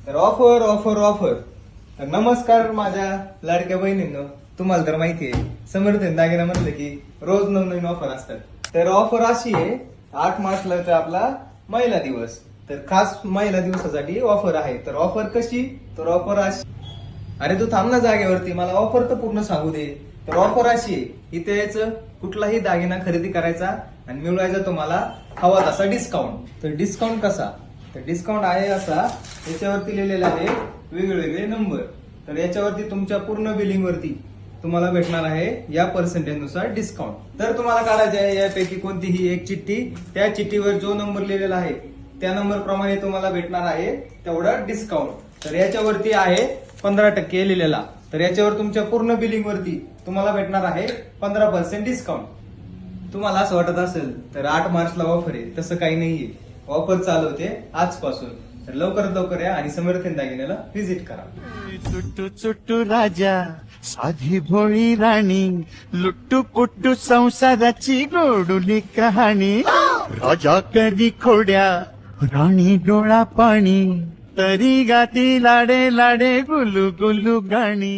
तर offer offer offer. तर नमस्कार माझ्या लाडक्या बहिणींनो, तुम्हाला तर माहिती आहे समर्थ दागिना म्हटलं की रोज नवनवीन ऑफर असतात. तर ऑफर अशी आहे, 8 मार्चला तर आपला महिला दिवस, तर खास महिला दिवसासाठी ऑफर आहे. तर ऑफर कशी, तर ऑफर अशी. अरे तू थांब ना जागेवरती, मला ऑफर तर पूर्ण सांगू दे. तर ऑफर अशी आहे, इथे यायचं, कुठलाही दागिना खरेदी करायचा आणि मिळवायचा तुम्हाला हवा तसा डिस्काउंट. तर डिस्काउंट कसा, तर डिस्काउंट आहे असा, याच्यावरती लिहिलेला आहे वेगवेगळे नंबर. तर याच्यावरती तुमच्या पूर्ण बिलिंग वरती तुम्हाला भेटणार आहे या पर्सेंटेज नुसार डिस्काउंट. तर तुम्हाला काढायचे आहे यापैकी कोणतीही एक चिठ्ठी, त्या चिठ्ठीवर जो नंबर लिहिलेला आहे त्या नंबर प्रमाणे तुम्हाला भेटणार आहे तेवढा डिस्काउंट. तर याच्यावरती आहे 15% लिहिलेला. तर याच्यावर तुमच्या पूर्ण बिलिंग वरती तुम्हाला भेटणार आहे 15% डिस्काउंट. तुम्हाला असं वाटत असेल तर 8 मार्चला ऑफर आहे, तसं काही नाहीये. ऑफर चालू होते आजपासून. तर लवकरात लवकर या आणि समर्थ दागिन्याला व्हिजिट करा. चुट्टू चुट्टू राजा, साधी भोळी राणी, लुट्टू पुट्टू संसाराची गोडुली कहाणी. राजा करी खोड्या, राणी डोळा पाणी, तरी गाती लाडे लाडे गुलू गुलू गाणी.